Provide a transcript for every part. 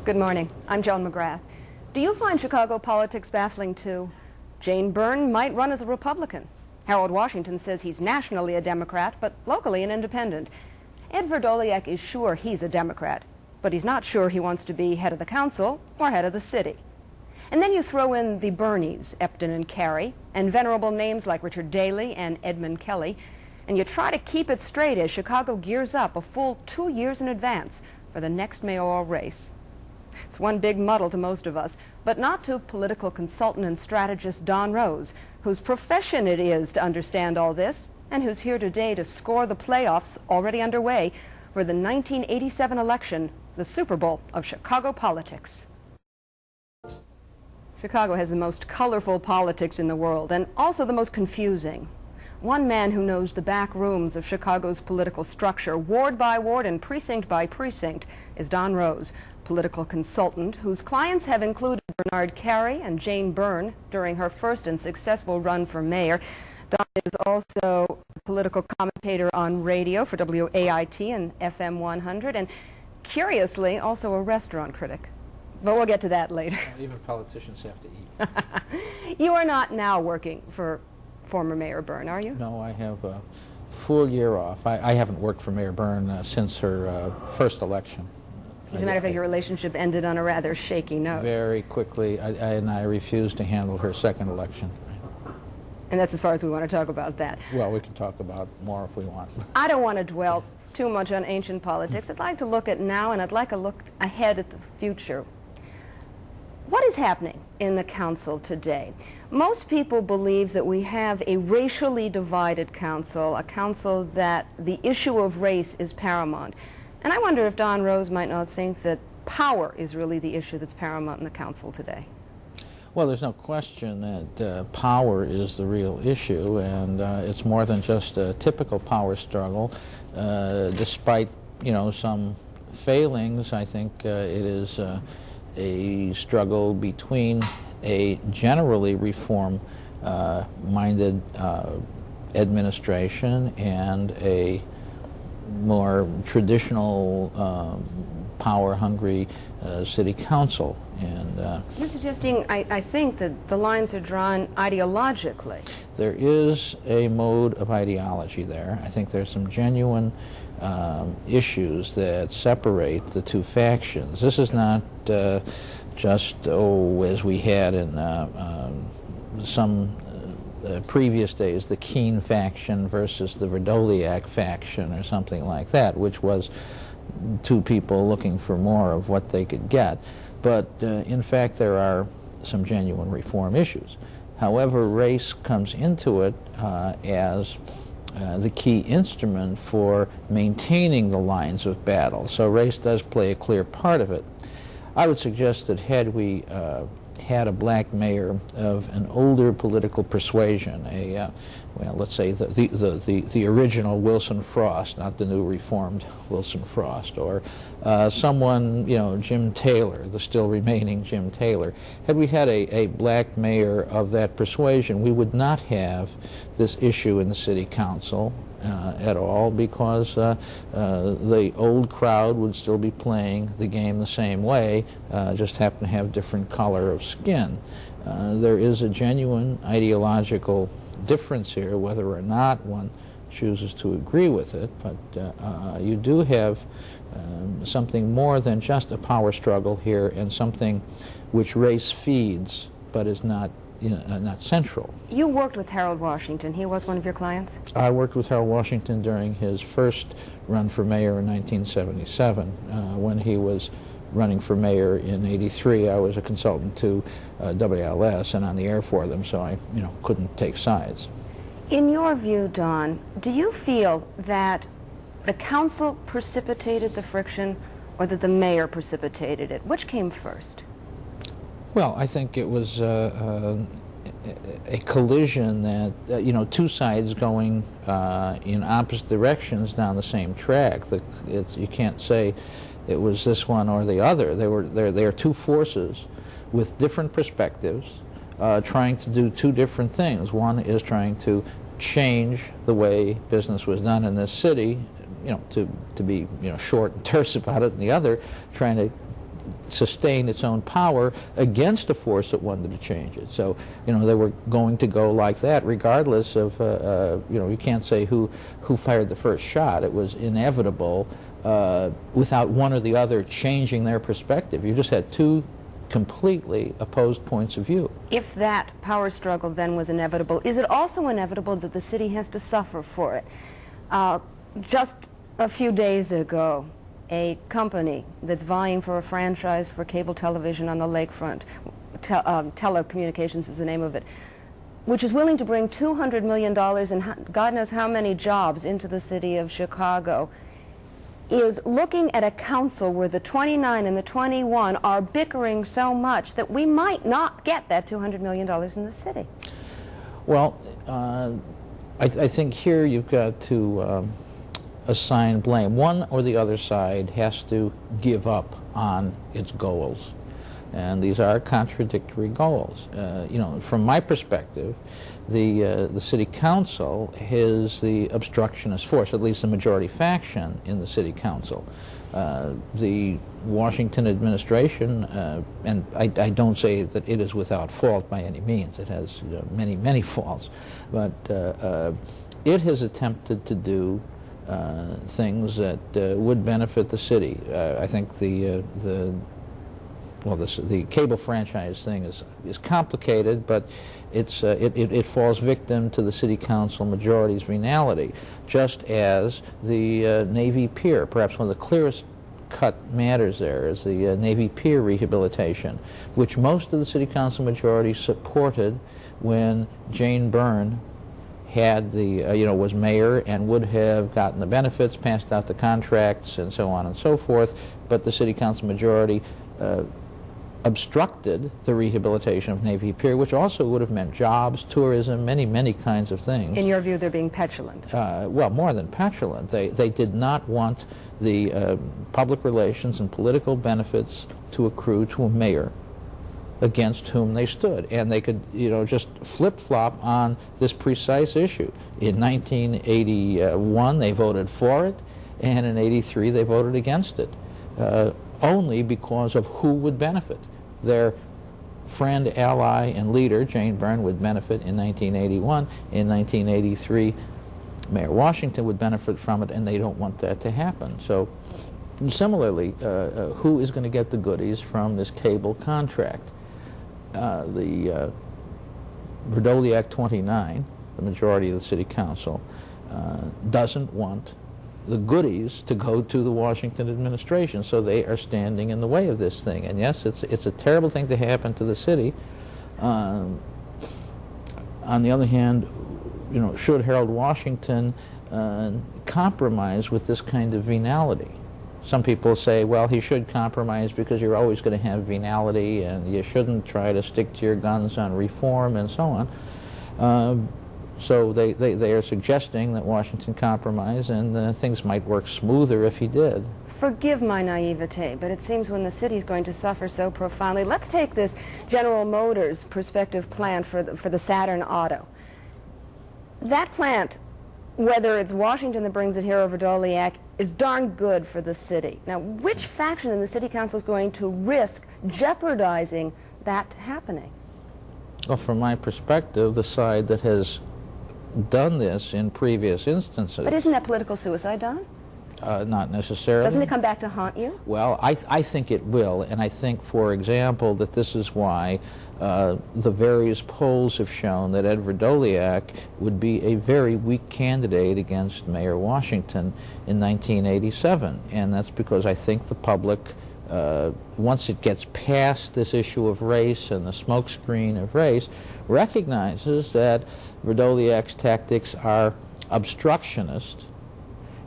Good morning. I'm Joan McGrath. Do you find Chicago politics baffling too? Jane Byrne might run as a Republican. Harold Washington says he's nationally a Democrat, but locally an independent. Ed Verdoliak is sure he's a Democrat, but he's not sure he wants to be head of the council or head of the city. And then you throw in the Bernies, Epton and Carey, and venerable names like Richard Daley and Edmund Kelly, and you try to keep it straight as Chicago gears up a full 2 years in advance for the next mayoral race. It's one big muddle to most of us, but not to political consultant and strategist Don Rose, whose profession it is to understand all this, and who's here today to score the playoffs already underway for the 1987 election, the Super Bowl of Chicago politics. Chicago has the most colorful politics in the world, and also the most confusing. One man who knows the back rooms of Chicago's political structure, ward by ward and precinct by precinct, is Don Rose, political consultant whose clients have included Bernard Carey and Jane Byrne during her first and successful run for mayor. Don is also a political commentator on radio for WAIT and FM 100, and curiously, also a restaurant critic. But we'll get to that later. Even politicians have to eat. You are not now working for former Mayor Byrne, are you? No, I have a full year off. I haven't worked for Mayor Byrne since her first election. As a matter of fact, your relationship ended on a rather shaky note. Very quickly, and I refused to handle her second election. And that's as far as we want to talk about that. Well, we can talk about more if we want. I don't want to dwell too much on ancient politics. I'd like to look at now, and I'd like to look ahead at the future. What is happening in the council today? Most people believe that we have a racially divided council, a council that the issue of race is paramount. And I wonder if Don Rose might not think that power is really the issue that's paramount in the council today. Well, there's no question that power is the real issue, and it's more than just a typical power struggle. Despite, some failings, I think it is a struggle between a generally reform-minded administration and a more traditional, power-hungry city council. And you're suggesting, I think, that the lines are drawn ideologically. There is a mode of ideology there. I think there's some genuine issues that separate the two factions. This is not just, as we had in some previous days, the Keene faction versus the Verdoliak faction or something like that, which was two people looking for more of what they could get. But in fact, there are some genuine reform issues. However, race comes into it as the key instrument for maintaining the lines of battle. So race does play a clear part of it. I would suggest that had we had a black mayor of an older political persuasion, well, let's say the original Wilson Frost, not the new reformed Wilson Frost, or someone, Jim Taylor, the still remaining Jim Taylor. Had we had a black mayor of that persuasion, we would not have this issue in the city council at all, because the old crowd would still be playing the game the same way, just happen to have different color of skin. There is a genuine ideological difference here, whether or not one chooses to agree with it, but you do have something more than just a power struggle here, and something which race feeds but is not not central. You worked with Harold Washington. He was one of your clients? I worked with Harold Washington during his first run for mayor in 1977. When he was running for mayor in '83, I was a consultant to WLS and on the air for them, so I couldn't take sides. In your view, Don, do you feel that the council precipitated the friction, or that the mayor precipitated it? Which came first? Well, I think it was a collision that, two sides going in opposite directions down the same track. You can't say it was this one or the other. They are two forces with different perspectives trying to do two different things. One is trying to change the way business was done in this city, to be short and terse about it, and the other trying to sustain its own power against a force that wanted to change it. So, you know, they were going to go like that, regardless of, you know, you can't say who fired the first shot. It was inevitable without one or the other changing their perspective. You just had two completely opposed points of view. If that power struggle then was inevitable, is it also inevitable that the city has to suffer for it? Just a few days ago, a company that's vying for a franchise for cable television on the lakefront, telecommunications is the name of it, which is willing to bring $200 million and God knows how many jobs into the city of Chicago, is looking at a council where the 29 and the 21 are bickering so much that we might not get that $200 million in the city. Well, I think here you've got to assign blame. One or the other side has to give up on its goals. And these are contradictory goals. You know, from my perspective, the city council is the obstructionist force, at least the majority faction in the city council. The Washington administration, and I don't say that it is without fault by any means, it has many, many faults, but it has attempted to do things that would benefit the city. I think the cable franchise thing is complicated, but it falls victim to the city council majority's venality, just as the Navy Pier. Perhaps one of the clearest cut matters there is the Navy Pier rehabilitation, which most of the city council majority supported when Jane Byrne had the, you know, was mayor and would have gotten the benefits, passed out the contracts, and so on and so forth, but the city council majority obstructed the rehabilitation of Navy Pier, which also would have meant jobs, tourism, many, many kinds of things. In your view, they're being petulant? Well, more than petulant. They did not want the public relations and political benefits to accrue to a mayor against whom they stood, and they could, you know, just flip-flop on this precise issue. In 1981, they voted for it, and in '83, they voted against it, only because of who would benefit. Their friend, ally, and leader, Jane Byrne, would benefit in 1981. In 1983, Mayor Washington would benefit from it, and they don't want that to happen. So, similarly, who is going to get the goodies from this cable contract? The Verdoliak 29, the majority of the city council, doesn't want the goodies to go to the Washington administration, so they are standing in the way of this thing. And yes, it's a terrible thing to happen to the city. On the other hand, you know, should Harold Washington compromise with this kind of venality? Some people say, well, he should compromise because you're always going to have venality and you shouldn't try to stick to your guns on reform and so on. So they are suggesting that Washington compromise, and things might work smoother if he did. Forgive my naivete, but it seems when the city's going to suffer so profoundly. Let's take this General Motors prospective plant for the Saturn Auto. That plant, whether it's Washington that brings it here or Verdoliak, is darn good for the city. Now, which faction in the city council is going to risk jeopardizing that happening? Well, from my perspective, the side that has done this in previous instances. But isn't that political suicide, Don? Not necessarily. Doesn't it come back to haunt you? Well, I think it will, and I think, for example, that this is why the various polls have shown that Ed Verdoliak would be a very weak candidate against Mayor Washington in 1987, and that's because I think the public, once it gets past this issue of race and the smokescreen of race, recognizes that Verdoliak's tactics are obstructionist,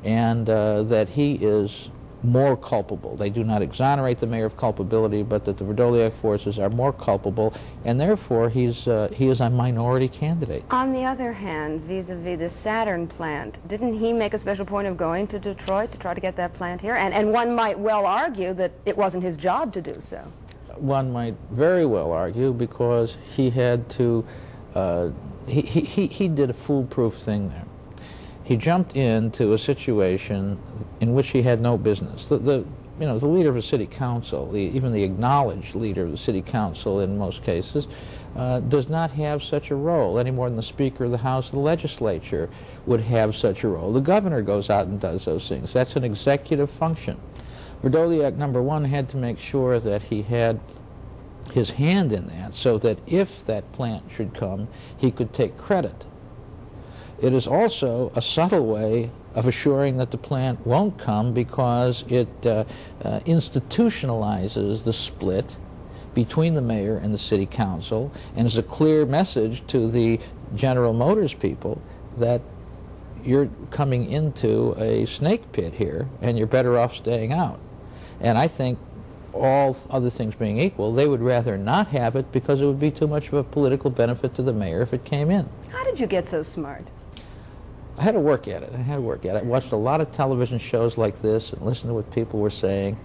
and that he is more culpable. They do not exonerate the mayor of culpability, but that the Verdoliak forces are more culpable, and therefore he is a minority candidate. On the other hand, vis-a-vis the Saturn plant, didn't he make a special point of going to Detroit to try to get that plant here? And one might well argue that it wasn't his job to do so. One might very well argue, because he had to, he did a foolproof thing there. He jumped into a situation in which he had no business. The you know, the leader of a city council, even the acknowledged leader of the city council in most cases, does not have such a role any more than the Speaker of the House of the Legislature would have such a role. The governor goes out and does those things. That's an executive function. Verdoliak, number one, had to make sure that he had his hand in that so that if that plant should come, he could take credit. It is also a subtle way of assuring that the plant won't come because it institutionalizes the split between the mayor and the city council and is a clear message to the General Motors people that you're coming into a snake pit here and you're better off staying out. And I think all other things being equal, they would rather not have it because it would be too much of a political benefit to the mayor if it came in. How did you get so smart? I had to work at it. I watched a lot of television shows like this and listened to what people were saying.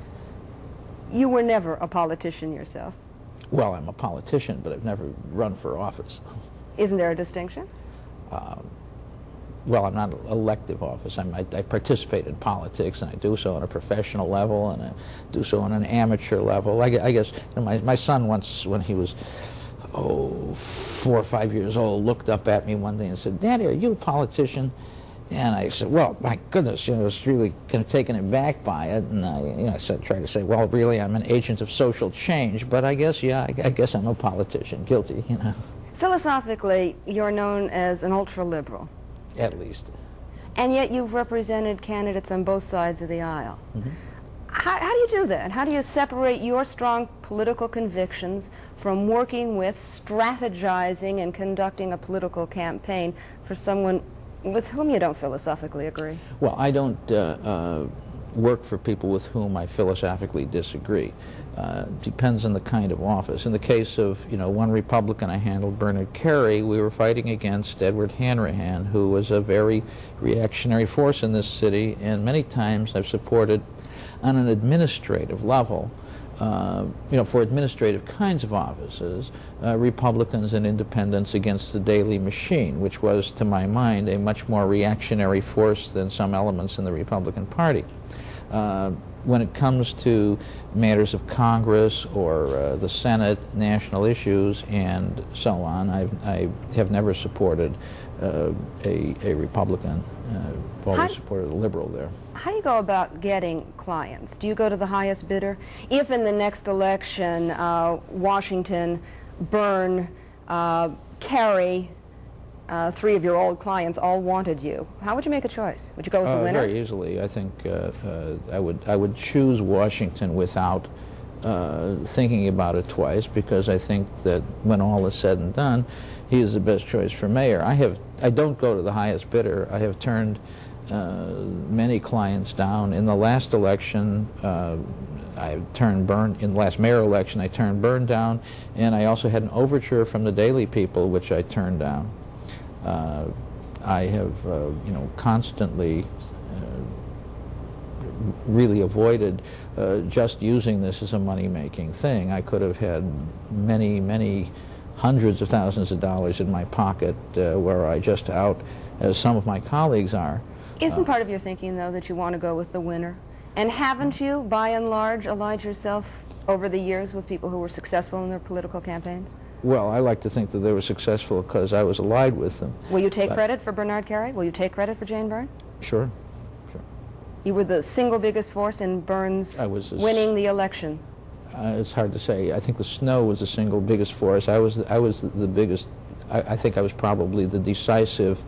You were never a politician yourself. Well, I'm a politician, but I've never run for office. Isn't there a distinction? Well, I'm not an elective office. I participate in politics, and I do so on a professional level, and I do so on an amateur level. I guess you know, my son once, when he was 4 or 5 years old, looked up at me one day and said, "Daddy, are you a politician?" And I said, "Well, my goodness," you know, I was really kind of taken aback by it, and I tried to say, "Well, really, I'm an agent of social change, but I guess, yeah, I guess I'm a politician, guilty, you know." Philosophically, you're known as an ultra-liberal. At least. And yet you've represented candidates on both sides of the aisle. Mm-hmm. How do you do that? How do you separate your strong political convictions from working with, strategizing, and conducting a political campaign for someone with whom you don't philosophically agree? Well, I don't work for people with whom I philosophically disagree. Depends on the kind of office. In the case of, you know, one Republican I handled, Bernard Carey, we were fighting against Edward Hanrahan, who was a very reactionary force in this city, and many times I've supported on an administrative level, you know, for administrative kinds of offices, Republicans and independents against the daily machine, which was, to my mind, a much more reactionary force than some elements in the Republican Party. When it comes to matters of Congress or the Senate, national issues, and so on, I have never supported a Republican. I've always supported a liberal there. How do you go about getting clients? Do you go to the highest bidder? If in the next election, Washington, Byrne, Carey, 3 of your old clients all wanted you, how would you make a choice? Would you go with the winner? Very easily. I think I would choose Washington without thinking about it twice, because I think that when all is said and done, he is the best choice for mayor. I don't go to the highest bidder. I have turned many clients down. In the last election, I turned Byrne, in the last mayor election, I turned Byrne down, and I also had an overture from the Daily People, which I turned down. I have, you know, constantly really avoided just using this as a money-making thing. I could have had many, many hundreds of thousands of dollars in my pocket where I just out, as some of my colleagues are. Isn't part of your thinking, though, that you want to go with the winner? And haven't you, by and large, allied yourself over the years with people who were successful in their political campaigns? Well, I like to think that they were successful because I was allied with them. Will you take credit for Bernard Carey? Will you take credit for Jane Byrne? Sure, sure. You were the single biggest force in Byrne's winning the election. It's hard to say. I think the snow was the single biggest force. I was the biggest. I think I was probably the decisive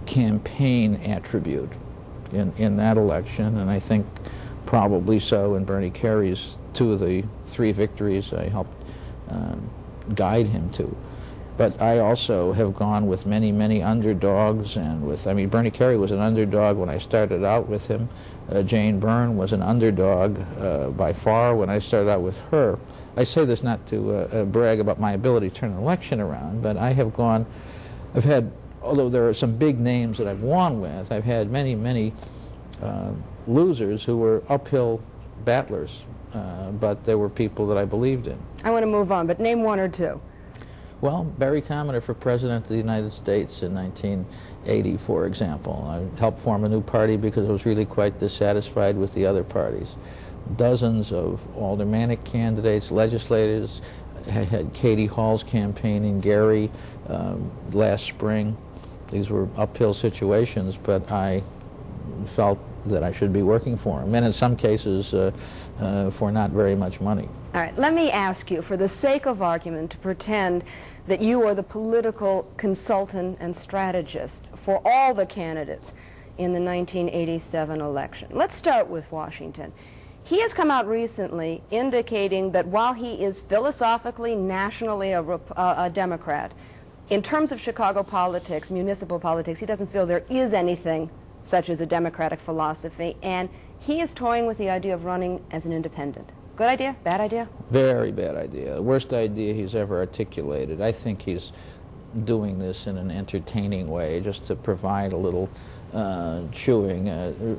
campaign attribute in that election, and I think probably so in Bernie Carey's 2 of the 3 victories I helped guide him to. But I also have gone with many, many underdogs, and with, I mean, Bernie Carey was an underdog when I started out with him. Jane Byrne was an underdog by far when I started out with her. I say this not to brag about my ability to turn an election around, but I have gone, I've had, although there are some big names that I've won with, I've had many, many losers who were uphill battlers, but they were people that I believed in. I want to move on, but name 1 or 2. Well, Barry Commoner for President of the United States in 1980, for example. I helped form a new party because I was really quite dissatisfied with the other parties. Dozens of aldermanic candidates, legislators, had Katie Hall's campaign in Gary last spring. These were uphill situations, but I felt that I should be working for him, and in some cases for not very much money. All right, let me ask you, for the sake of argument, to pretend that you are the political consultant and strategist for all the candidates in the 1987 election. Let's start with Washington. He has come out recently indicating that while he is philosophically, nationally a Democrat, in terms of Chicago politics, municipal politics, he doesn't feel there is anything such as a Democratic philosophy, and he is toying with the idea of running as an independent. Good idea? Bad idea? Very bad idea. The worst idea he's ever articulated. I think he's doing this in an entertaining way, just to provide a little chewing.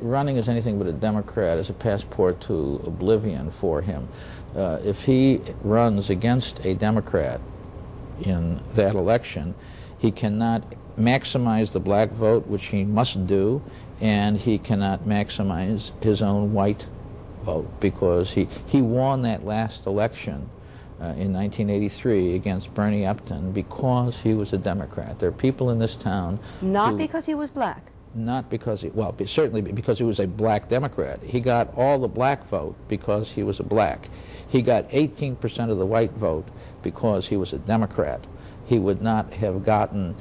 Running as anything but a Democrat is a passport to oblivion for him. If he runs against a Democrat in that election, he cannot maximize the black vote, which he must do, and he cannot maximize his own white vote, because he won that last election in 1983 against Bernie Upton because he was a Democrat. There are people in this town not because he was black. Not because he, well, certainly because he was a black Democrat. He got all the black vote because he was a black. He got 18% of the white vote because he was a Democrat. He would not have gotten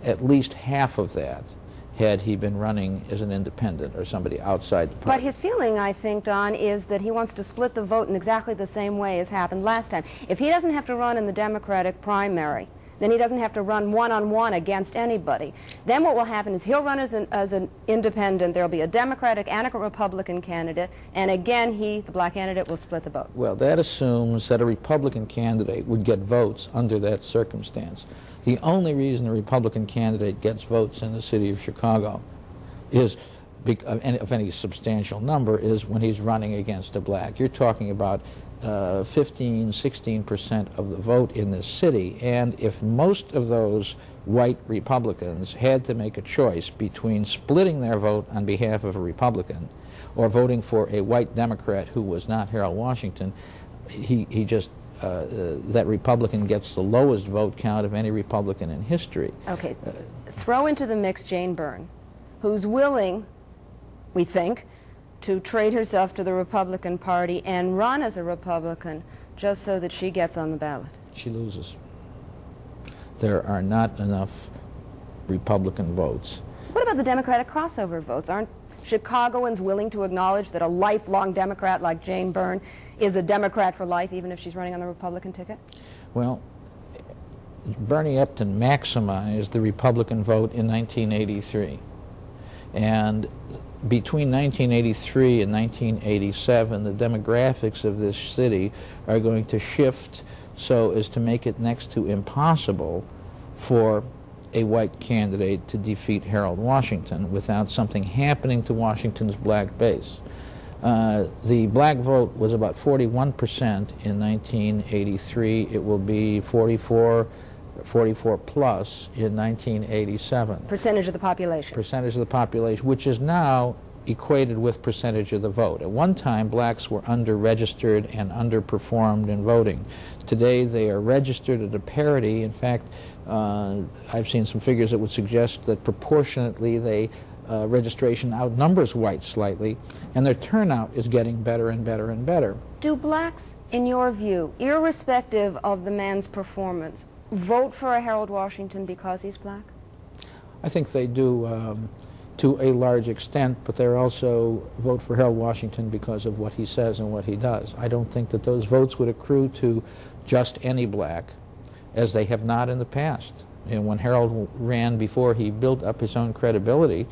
at least half of that had he been running as an independent or somebody outside the party. But his feeling, I think, Don, is that he wants to split the vote in exactly the same way as happened last time. If he doesn't have to run in the Democratic primary, then he doesn't have to run one-on-one against anybody. Then what will happen is he'll run as an independent. There'll be a Democratic and a Republican candidate, and again, the black candidate, will split the vote. Well, that assumes that a Republican candidate would get votes under that circumstance. The only reason a Republican candidate gets votes in the city of Chicago is, of any substantial number, is when he's running against a black. You're talking about 15, 16% of the vote in this city, and if most of those white Republicans had to make a choice between splitting their vote on behalf of a Republican or voting for a white Democrat who was not Harold Washington, that Republican gets the lowest vote count of any Republican in history. Okay, throw into the mix Jane Byrne, who's willing, we think, to trade herself to the Republican Party and run as a Republican just so that she gets on the ballot. She loses. There are not enough Republican votes. What about the Democratic crossover votes? Aren't Chicagoans willing to acknowledge that a lifelong Democrat like Jane Byrne is a Democrat for life, even if she's running on the Republican ticket? Well, Bernie Upton maximized the Republican vote in 1983. And between 1983 and 1987, the demographics of this city are going to shift so as to make it next to impossible for a white candidate to defeat Harold Washington without something happening to Washington's black base. The black vote was about 41% in 1983. It will be 44 plus in 1987. Percentage of the population. Percentage of the population, which is now equated with percentage of the vote. At one time, blacks were under-registered and underperformed in voting. Today, they are registered at a parity. In fact, I've seen some figures that would suggest that proportionately registration outnumbers whites slightly, and their turnout is getting better and better and better. Do blacks, in your view, irrespective of the man's performance, vote for a Harold Washington because he's black? I think they do to a large extent, but they also vote for Harold Washington because of what he says and what he does. I don't think that those votes would accrue to just any black, as they have not in the past. And when Harold ran, before he built up his own credibility,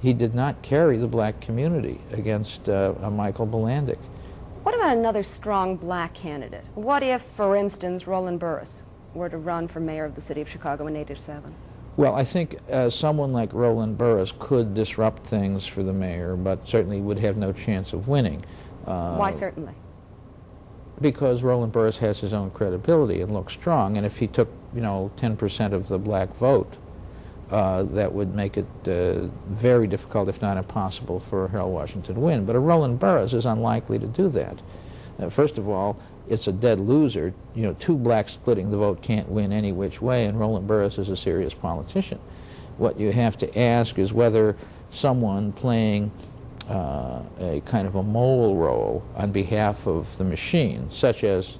he did not carry the black community against Michael Bilandic. What about another strong black candidate? What if, for instance, Roland Burris were to run for mayor of the city of Chicago in '87? Well, I think someone like Roland Burris could disrupt things for the mayor, but certainly would have no chance of winning. Why certainly? because Roland Burris has his own credibility and looks strong, and if he took, 10% of the black vote, that would make it very difficult, if not impossible, for Harold Washington to win. But a Roland Burris is unlikely to do that. First of all, it's a dead loser. Two blacks splitting the vote can't win any which way, and Roland Burris is a serious politician. What you have to ask is whether someone playing a kind of a mole role on behalf of the machine, such as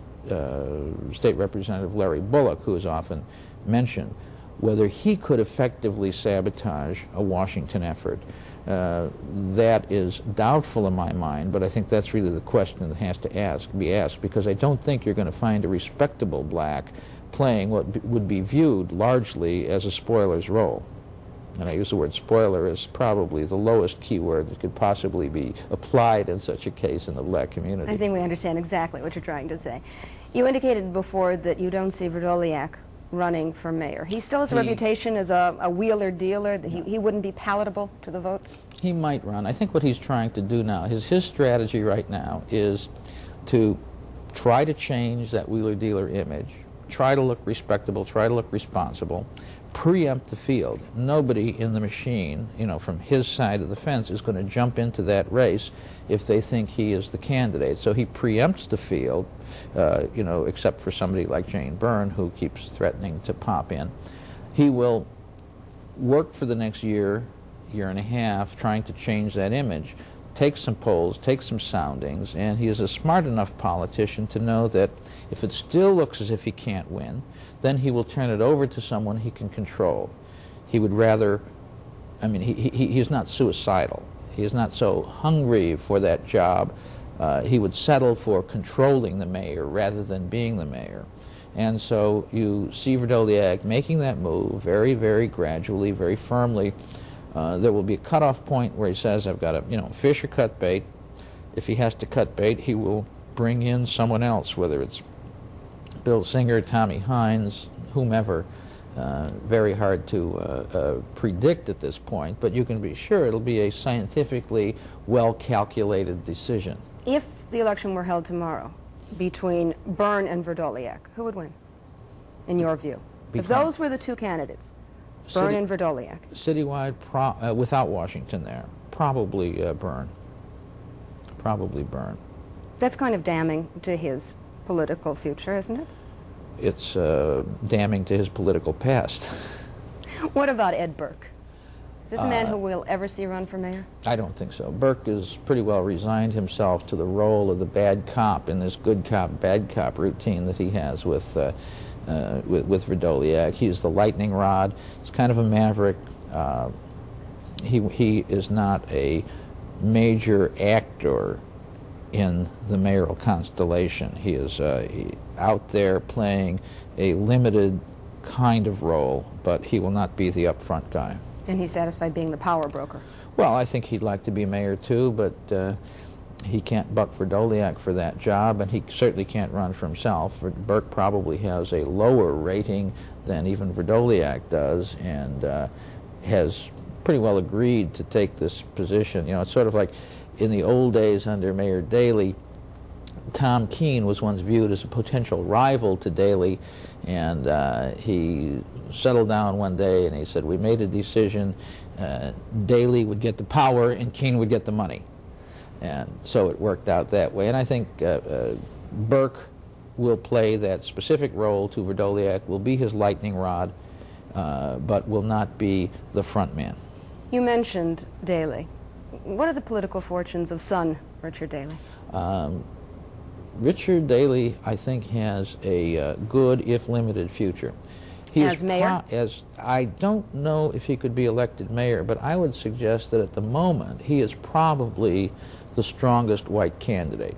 State Representative Larry Bullock, who is often mentioned, whether he could effectively sabotage a Washington effort. That is doubtful in my mind, but I think that's really the question that has to be asked, because I don't think you're going to find a respectable black playing what would be viewed largely as a spoiler's role. And I use the word spoiler as probably the lowest keyword that could possibly be applied in such a case in the black community. I think we understand exactly what you're trying to say. You indicated before that you don't see Werdoliak running for mayor. He still has a reputation as a wheeler-dealer, that he wouldn't be palatable to the vote? He might run. I think what he's trying to do now, his strategy right now is to try to change that wheeler-dealer image, try to look respectable, try to look responsible, preempt the field. Nobody in the machine, from his side of the fence is going to jump into that race if they think he is the candidate. So he preempts the field, except for somebody like Jane Byrne, who keeps threatening to pop in. He will work for the next year and a half trying to change that image, take some polls, take some soundings, and he is a smart enough politician to know that if it still looks as if he can't win, then he will turn it over to someone he can control. He would rather, he is not suicidal. He is not so hungry for that job. He would settle for controlling the mayor rather than being the mayor. And so you see Werdoliak making that move very, very gradually, very firmly. There will be a cutoff point where he says, I've got to, fish or cut bait. If he has to cut bait, he will bring in someone else, whether it's Bill Singer, Tommy Hines, whomever. Very hard to predict at this point, but you can be sure it'll be a scientifically well-calculated decision. If the election were held tomorrow between Byrne and Werdoliak, who would win, in your view? If those were the two candidates, Byrne and Werdoliak. Citywide, without Washington there, probably Byrne. Probably Byrne. That's kind of damning to his political future, isn't it? It's damning to his political past. What about Ed Burke? Is this a man who we'll ever see run for mayor? I don't think so. Burke has pretty well resigned himself to the role of the bad cop in this good cop, bad cop routine that he has with Werdoliak. He's the lightning rod. He's kind of a maverick. He is not a major actor in the mayoral constellation. He is out there playing a limited kind of role, but he will not be the upfront guy. And he's satisfied being the power broker? Well, I think he'd like to be mayor too, but he can't buck Werdoliak for that job, and he certainly can't run for himself. Burke probably has a lower rating than even Werdoliak does, and has pretty well agreed to take this position. It's sort of like in the old days under Mayor Daley, Tom Keene was once viewed as a potential rival to Daley, and he settled down one day and he said, we made a decision, Daley would get the power and Keene would get the money. And so it worked out that way. And I think Burke will play that specific role to Werdoliak, will be his lightning rod, but will not be the front man. You mentioned Daley. What are the political fortunes of son Richard Daley? Richard Daley, I think, has a good, if limited, future. As mayor? I don't know if he could be elected mayor, but I would suggest that at the moment he is probably the strongest white candidate.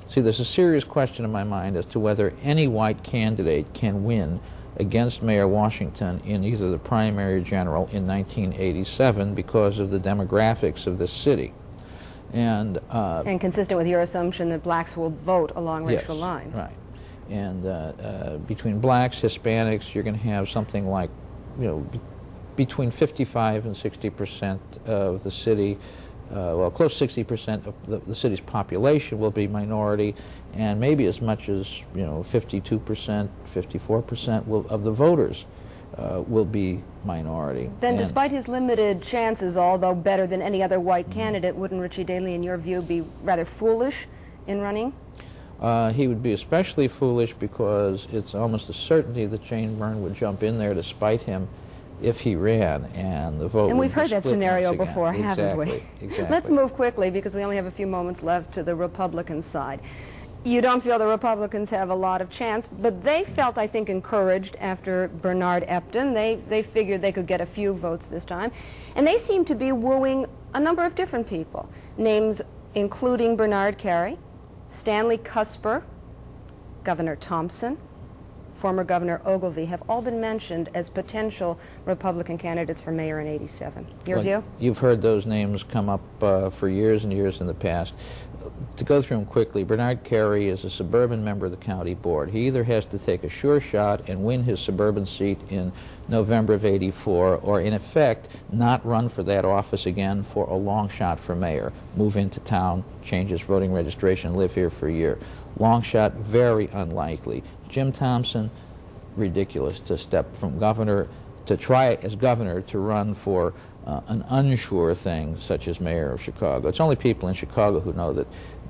See, there's a serious question in my mind as to whether any white candidate can win against Mayor Washington in either the primary or general in 1987 because of the demographics of this city. And consistent with your assumption that blacks will vote along racial lines. Right. And between blacks, Hispanics, you're going to have something like, between 55 and 60% of the city well, close to 60% of the city's population will be minority, and maybe as much as 52%, 54% of the voters will be minority. Then, despite his limited chances, although better than any other white candidate, wouldn't Richie Daley, in your view, be rather foolish in running? He would be especially foolish because it's almost a certainty that Jane Byrne would jump in there to spite him if he ran, and the vote. And we've heard that split scenario once again. before, haven't we? Exactly. Let's move quickly, because we only have a few moments left, to the Republican side. You don't feel the Republicans have a lot of chance, but they felt, I think, encouraged after Bernard Epton. They figured they could get a few votes this time. And they seem to be wooing a number of different people. Names including Bernard Carey, Stanley Cusper, Governor Thompson, former Governor Ogilvie have all been mentioned as potential Republican candidates for mayor in '87. Your view? You've heard those names come up for years and years in the past. To go through them quickly, Bernard Carey is a suburban member of the county board. He either has to take a sure shot and win his suburban seat in November of '84, or in effect not run for that office again for a long shot for mayor. Move into town, change his voting registration, live here for a year. Long shot, very unlikely. Jim Thompson, ridiculous to step from governor, to try as governor to run for an unsure thing such as mayor of Chicago. It's only people in Chicago who know that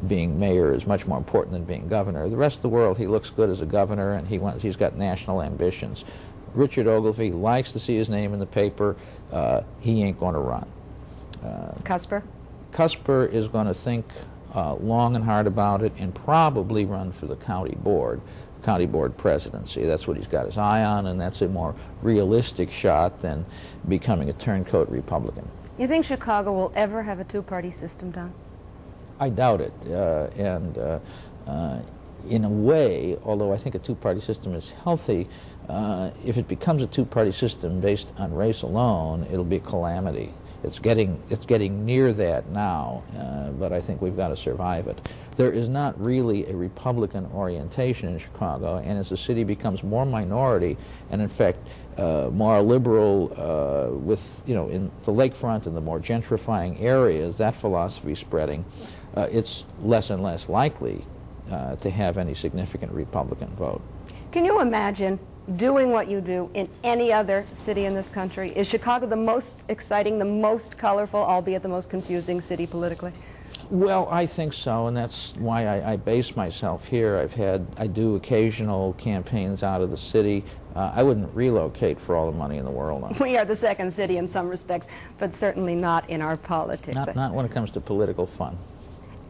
being mayor is much more important than being governor. The rest of the world, he looks good as a governor, and he's got national ambitions. Richard Ogilvie likes to see his name in the paper. He ain't going to run. Cusper? Cusper is going to think long and hard about it and probably run for the county board presidency. That's what he's got his eye on, and that's a more realistic shot than becoming a turncoat Republican. You think Chicago will ever have a two-party system, Don? I doubt it. In a way, although I think a two-party system is healthy, if it becomes a two-party system based on race alone, it'll be a calamity. It's getting near that now, but I think we've got to survive it. There is not really a Republican orientation in Chicago, and as the city becomes more minority, and in fact more liberal with, in the lakefront and the more gentrifying areas, that philosophy spreading, it's less and less likely to have any significant Republican vote. Can you imagine doing what you do in any other city in this country? Is Chicago the most exciting, the most colorful, albeit the most confusing city politically? Well, I think so, and that's why I base myself here. I do occasional campaigns out of the city. I wouldn't relocate for all the money in the world. No. We are the second city in some respects, but certainly not in our politics. Not when it comes to political fun.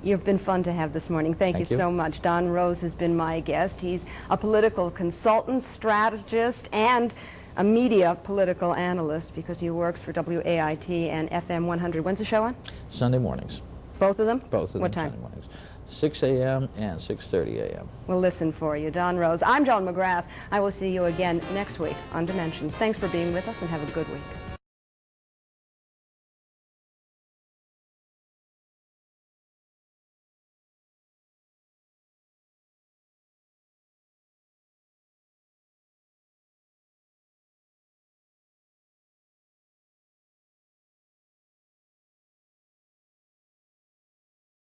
You've been fun to have this morning. Thank you so much. Don Rose has been my guest. He's a political consultant, strategist, and a media political analyst because he works for WAIT and FM 100. When's the show on? Sunday mornings. Both of them? Both of them. What time? Sunday mornings. 6 a.m. and 6:30 a.m. We'll listen for you. Don Rose. I'm Joan McGrath. I will see you again next week on Dimensions. Thanks for being with us, and have a good week.